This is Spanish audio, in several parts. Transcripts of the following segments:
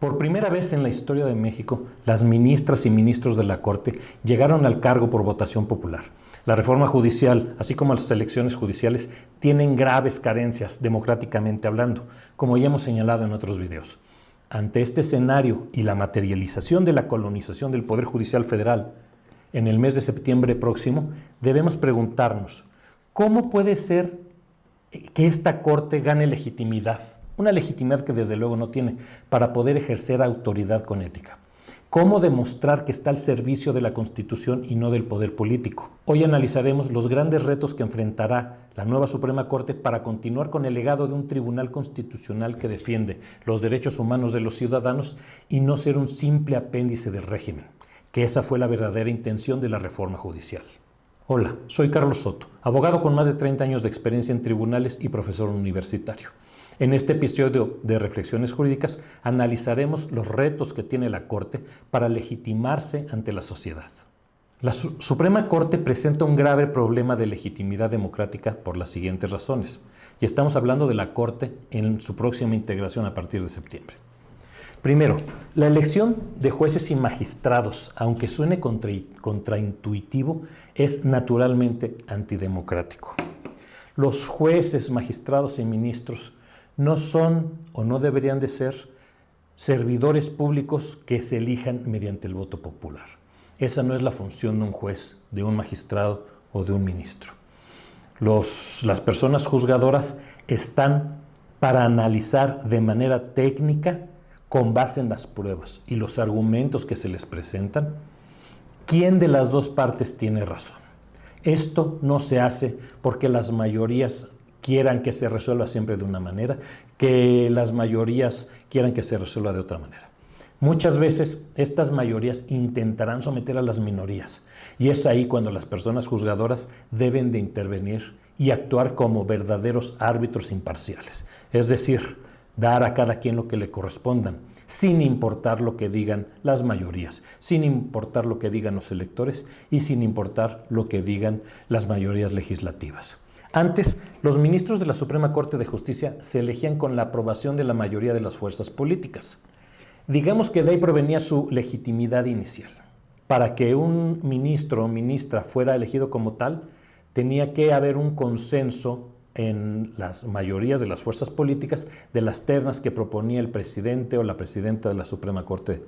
Por primera vez en la historia de México, las ministras y ministros de la Corte llegaron al cargo por votación popular. La reforma judicial, así como las elecciones judiciales, tienen graves carencias democráticamente hablando, como ya hemos señalado en otros videos. Ante este escenario y la materialización de la colonización del Poder Judicial Federal en el mes de septiembre próximo, debemos preguntarnos, ¿cómo puede ser que esta Corte gane legitimidad? Una legitimidad que desde luego no tiene, para poder ejercer autoridad con ética. ¿Cómo demostrar que está al servicio de la Constitución y no del poder político? Hoy analizaremos los grandes retos que enfrentará la nueva Suprema Corte para continuar con el legado de un tribunal constitucional que defiende los derechos humanos de los ciudadanos y no ser un simple apéndice del régimen, que esa fue la verdadera intención de la reforma judicial. Hola, soy Carlos Soto, abogado con más de 30 años de experiencia en tribunales y profesor universitario. En este episodio de Reflexiones Jurídicas analizaremos los retos que tiene la Corte para legitimarse ante la sociedad. La Suprema Corte presenta un grave problema de legitimidad democrática por las siguientes razones, y estamos hablando de la Corte en su próxima integración a partir de septiembre. Primero, la elección de jueces y magistrados, aunque suene contraintuitivo, es naturalmente antidemocrático. Los jueces, magistrados y ministros no son o no deberían de ser servidores públicos que se elijan mediante el voto popular. Esa no es la función de un juez, de un magistrado o de un ministro. Las personas juzgadoras están para analizar de manera técnica, con base en las pruebas y los argumentos que se les presentan, quién de las dos partes tiene razón. Esto no se hace porque las mayorías quieran que se resuelva siempre de una manera, que las mayorías quieran que se resuelva de otra manera. Muchas veces estas mayorías intentarán someter a las minorías y es ahí cuando las personas juzgadoras deben de intervenir y actuar como verdaderos árbitros imparciales, es decir, dar a cada quien lo que le correspondan, sin importar lo que digan las mayorías, sin importar lo que digan los electores y sin importar lo que digan las mayorías legislativas. Antes, los ministros de la Suprema Corte de Justicia se elegían con la aprobación de la mayoría de las fuerzas políticas. Digamos que de ahí provenía su legitimidad inicial. Para que un ministro o ministra fuera elegido como tal, tenía que haber un consenso en las mayorías de las fuerzas políticas de las ternas que proponía el presidente o la presidenta de la Suprema Corte,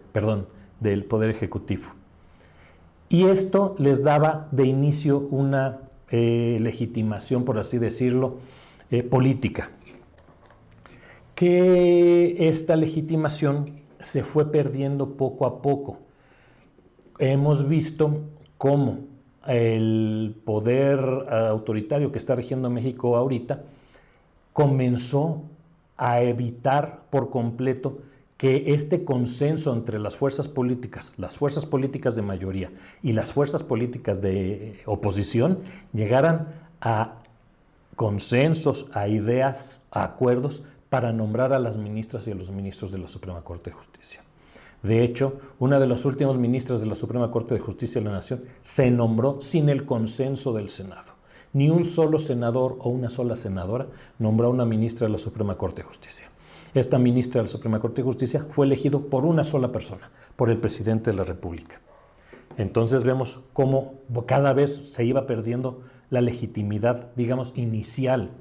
del Poder Ejecutivo. Y esto les daba de inicio una legitimación, por así decirlo, política. Que esta legitimación se fue perdiendo poco a poco. Hemos visto cómo el poder autoritario que está regiendo México ahorita comenzó a evitar por completo que este consenso entre las fuerzas políticas de mayoría y las fuerzas políticas de oposición llegaran a consensos, a ideas, a acuerdos para nombrar a las ministras y a los ministros de la Suprema Corte de Justicia. De hecho, una de las últimas ministras de la Suprema Corte de Justicia de la Nación se nombró sin el consenso del Senado. Ni un solo senador o una sola senadora nombró a una ministra de la Suprema Corte de Justicia. Esta ministra de la Suprema Corte de Justicia fue elegido por una sola persona, por el presidente de la República. Entonces vemos cómo cada vez se iba perdiendo la legitimidad, digamos, inicial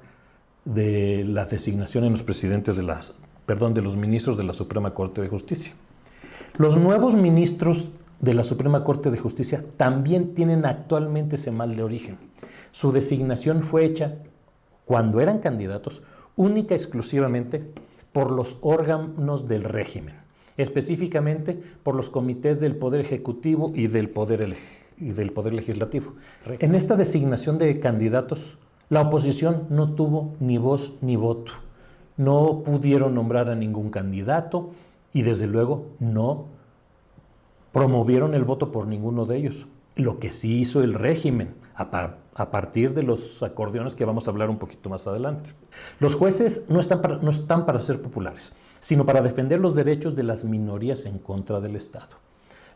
de la designación en los presidentes de los ministros de la Suprema Corte de Justicia. Los nuevos ministros de la Suprema Corte de Justicia también tienen actualmente ese mal de origen. Su designación fue hecha, cuando eran candidatos, única y exclusivamente por los órganos del régimen, específicamente por los comités del Poder Ejecutivo y del Poder Legislativo. En esta designación de candidatos, la oposición no tuvo ni voz ni voto. No pudieron nombrar a ningún candidato y desde luego no promovieron el voto por ninguno de ellos. Lo que sí hizo el régimen a partir de los acordeones que vamos a hablar un poquito más adelante. Los jueces no están para ser populares, sino para defender los derechos de las minorías en contra del Estado.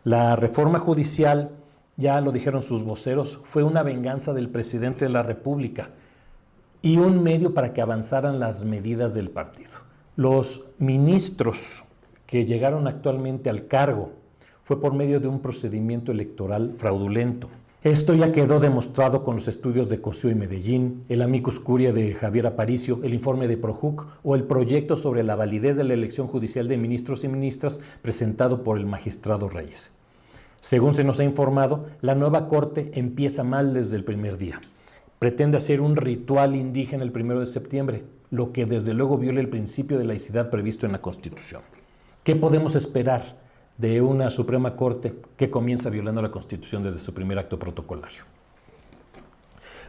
La reforma judicial, ya lo dijeron sus voceros, fue una venganza del presidente de la República y un medio para que avanzaran las medidas del partido. Los ministros que llegaron actualmente al cargo fue por medio de un procedimiento electoral fraudulento. Esto ya quedó demostrado con los estudios de Cosío y Medellín, el amicus curiae de Javier Aparicio, el informe de Projuc o el proyecto sobre la validez de la elección judicial de ministros y ministras presentado por el magistrado Reyes. Según se nos ha informado, la nueva Corte empieza mal desde el primer día. Pretende hacer un ritual indígena el 1 de septiembre, lo que desde luego viola el principio de laicidad previsto en la Constitución. ¿Qué podemos esperar de una Suprema Corte que comienza violando la Constitución desde su primer acto protocolario?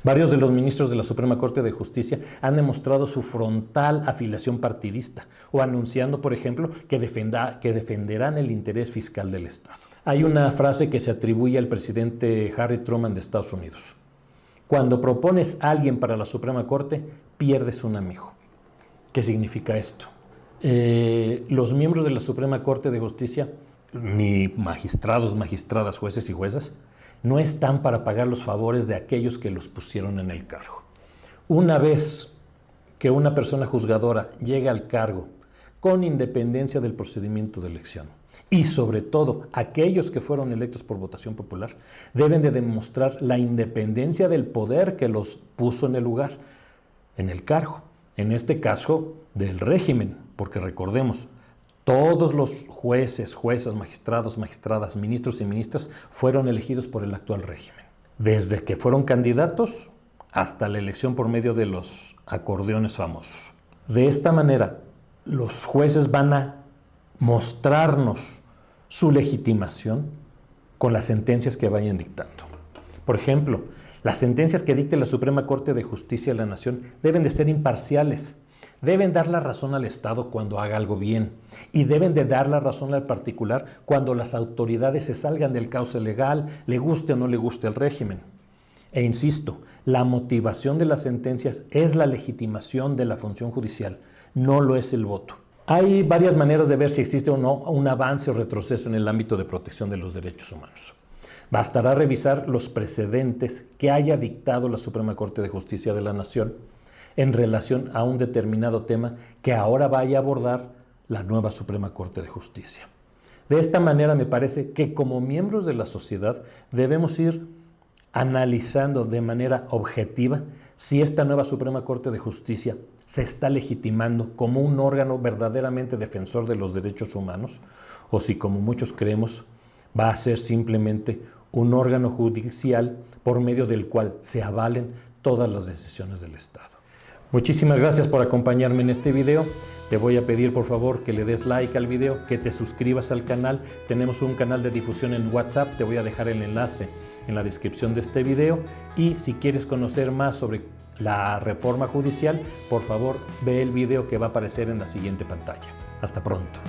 Varios de los ministros de la Suprema Corte de Justicia han demostrado su frontal afiliación partidista o anunciando, por ejemplo, que defenderán el interés fiscal del Estado. Hay una frase que se atribuye al presidente Harry Truman de Estados Unidos. Cuando propones a alguien para la Suprema Corte, pierdes un amigo. ¿Qué significa esto? Los miembros de la Suprema Corte de Justicia, ni magistrados, magistradas, jueces y juezas, no están para pagar los favores de aquellos que los pusieron en el cargo. Una vez que una persona juzgadora llega al cargo con independencia del procedimiento de elección y sobre todo aquellos que fueron electos por votación popular deben de demostrar la independencia del poder que los puso en el lugar, en el cargo, en este caso del régimen, porque recordemos, todos los jueces, juezas, magistrados, magistradas, ministros y ministras fueron elegidos por el actual régimen. Desde que fueron candidatos hasta la elección por medio de los acordeones famosos. De esta manera, los jueces van a mostrarnos su legitimación con las sentencias que vayan dictando. Por ejemplo, las sentencias que dicte la Suprema Corte de Justicia de la Nación deben de ser imparciales. Deben dar la razón al Estado cuando haga algo bien y deben de dar la razón al particular cuando las autoridades se salgan del cauce legal, le guste o no le guste al régimen. E insisto, la motivación de las sentencias es la legitimación de la función judicial, no lo es el voto. Hay varias maneras de ver si existe o no un avance o retroceso en el ámbito de protección de los derechos humanos. Bastará revisar los precedentes que haya dictado la Suprema Corte de Justicia de la Nación en relación a un determinado tema que ahora vaya a abordar la nueva Suprema Corte de Justicia. De esta manera me parece que como miembros de la sociedad debemos ir analizando de manera objetiva si esta nueva Suprema Corte de Justicia se está legitimando como un órgano verdaderamente defensor de los derechos humanos o si, como muchos creemos, va a ser simplemente un órgano judicial por medio del cual se avalen todas las decisiones del Estado. Muchísimas gracias por acompañarme en este video. Te voy a pedir por favor que le des like al video, que te suscribas al canal. Tenemos un canal de difusión en WhatsApp, te voy a dejar el enlace en la descripción de este video. Y si quieres conocer más sobre la reforma judicial, por favor ve el video que va a aparecer en la siguiente pantalla. Hasta pronto.